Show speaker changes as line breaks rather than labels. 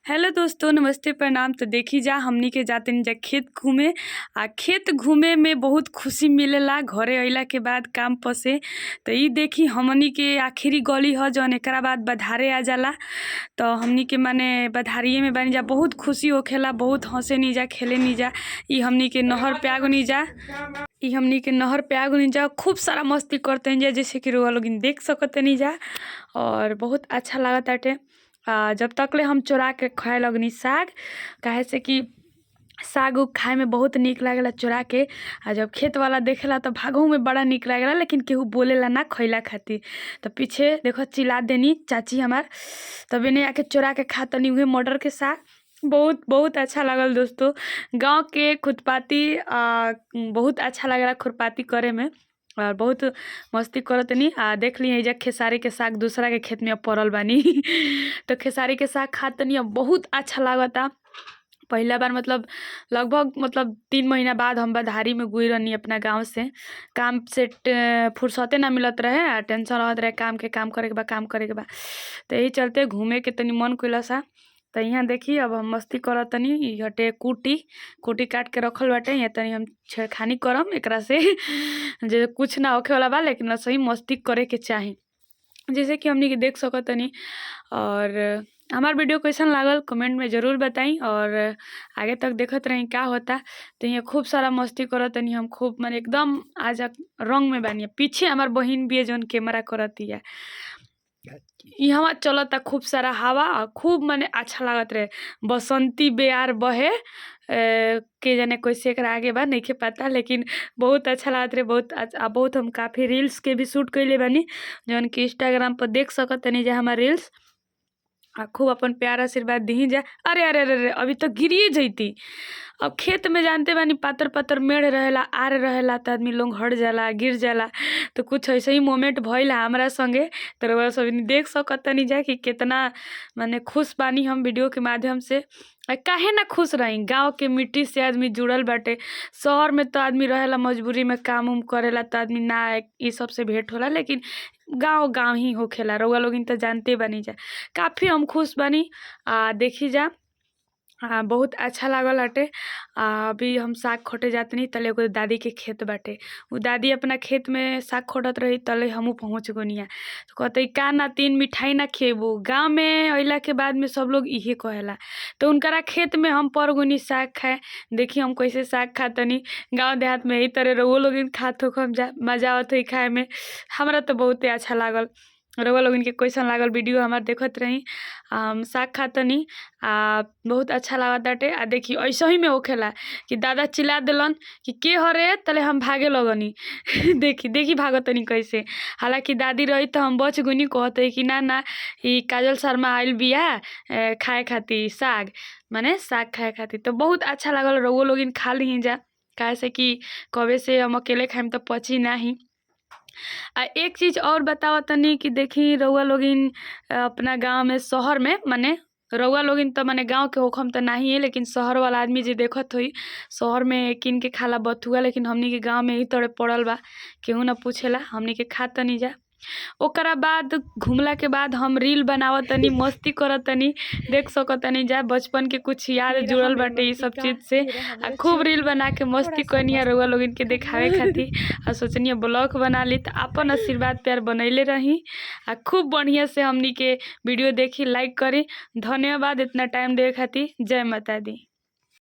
Hello दोस्तों, नमस्ते प्रणाम। तो देखी जा हमनी के जाते जा खेत घूमे। खेत घूमे में बहुत खुशी मिलेला घरे अइला के बाद काम पर से। तो ई देखी हमनी के आखिरी गली ह जौन एकरा बाद बधारे आ जाला। तो हमनी के माने बधारिये में बनी जा, बहुत खुशी होखेला, बहुत हंसे नी जा, खेले नी जा। ई हमनी के नहर पे आगो नी जा, खूब सारा मस्ती करते जा, जैसे कि रोआ लोग देख सकते नी जा। और बहुत अच्छा लागत आटे। जब तकले हम चोरा के खाए लगनी साग, काहे से कि साग उग खाए में बहुत निक लागेला चोरा के। जब खेत वाला देखेला तो भागहू में बड़ा निक लागेला, लेकिन केहू बोलेला ना खइला खातिर। तो पीछे देखो चिल्ला देनी चाची हमार, तब इन्हें आके चोरा के खातनी हुए मटर के साग। बहुत बहुत अच्छा लागल दोस्तों। गांव के खुरपाती बहुत अच्छा लागेला खुरपाती करे में। और बहुत मस्ती करतनी। देख ली एइजा खेसारी के साग दूसरा के खेत में अब पड़ल बानी तो खेसारी के साग खातनी अब बहुत अच्छा लागता। पहला बार लगभग 3 महीना बाद हम बधारी में गुई रहनी अपना गांव से। काम से फुर्सते ना मिलत रहे, टेंशन रहत रहे काम करे के बा। तो यही चलते घूमे के तनी मन कइला सा। तो यहाँ देखी अब हम मस्ती करत तनी। ई हटे कुटी काट के रखल बाटे। यहाँ तनी हम छेड़खानी करम एकरा से जे कुछ ना होखे वाला बा, लेकिन सही मस्ती करे के चाही, जैसे कि हमनी के देख सकत तनी। और हमार वीडियो कैसन लागल कमेंट में ज़रूर बताई, और आगे तक देखत रही का होता। तो यहाँ खूब सारा मस्ती करत तनी हम, खूब माने एकदम आज रंग में बानी। पीछे हमार बहिन भी है जौन कैमरा करती है। यहाँ चलता खूब सारा हवा, खूब माने अच्छा लागत रहे। बसंती बेयार बहे के जाने कैसे एकरा आगे बा नहीं के पता, लेकिन बहुत अच्छा लागत रहे। बहुत हम काफ़ी रील्स के भी शूट कैले बानी, जौन कि इंस्टाग्राम पर देख सकत तनी जा हमार रील्स। खूब अपन प्यार आशीर्वाद दी जा। अरे अरे अरे अरे अभी तो गिरिए जैती। अब खेत में जानते बानी पातर पातर मेढ़ रहेला, आर रहेला, तो आदमी लोग हट जाला, गिर जाला। तो कुछ ऐसे ही मोमेंट भइल हमरा संगे। तो रउआ सब देख सकत तनी जा कि कितना माने खुश बानी हम वीडियो के माध्यम से। काहे ना खुश रही, गांव के मिट्टी से आदमी जुड़ल बाटे। शहर में तो आदमी रहेला मजबूरी में काम उम करेला, तो आदमी ना ई सब से भेंट होला, लेकिन गांव ही होखेला। रउआ लोग तो जानते बानी जा। काफ़ी हम खुश बानी। देखी जा बहुत अच्छा लागल हटे। अभी हम साग खोटे जातनी, तले एगो दादी के खेत बाटे। उ दादी अपना खेत में साग खोटत रही, तले हमहू पहुँच गोनिया। तो कहते का नातिन मिठाई ना खिएबू। गाँव में अइला के बाद में सब लोग इहे कहेला। तो उनकरा खेत में हम पर गोनी साग खाए। देखी हम कैसे साग खातनी। गाँव देहात में यही तरह रउआ लोग खात हो, मजा आवत है खाए में। हमरा तो बहुते अच्छा लागल। रउआ लोगन के कैसन लागल वीडियो हमार देखत रही। हम साग खातनी। बहुत अच्छा लागत बाटे। देखी ऐसे ही में होखेला कि दादा चिल्ला देलन कि के हरे, तले हम भागे लगनी देखी भागतनी कैसे। हालांकि दादी रही तो हम बच गुनी, कहते कि ना ई काजल शर्मा आइल बिया खाए खातिर साग खाए खातिर। तो बहुत अच्छा लागल। रउआ लोगिन खा ली जा, काहे से कि कबे से हम अकेले खाएम तो पची नाही। एक चीज और बताओ तनी कि देखी रउआ लोगिन अपना गांव में शहर में माने रउआ लोगिन तो माने गांव के होखम तो नहीं है, लेकिन शहर वाला आदमी जे देखत होई शहर में किन के खाला बथुआ, लेकिन हमनी के गांव में ही तड़े पड़ल बा। केहू ना पूछेला, हमनी के खा तनी जा। ओकरा बाद घूमला के बाद हम रील बनावत तनी, मस्ती करत तनी। देख सकत तनी जा बचपन के कुछ याद जुड़ल बाटे ई सब चीज से। खूब रील बना के मस्ती करनी रउआ लोगन के देखावे खातिर। सोचनी ब्लॉग बना ली, तो अपन आशीर्वाद प्यार बनैले रही। खूब बढ़िया से हमनी के वीडियो देखी, लाइक करी। धन्यवाद इतना टाइम देवे खातिर। जय माता दी।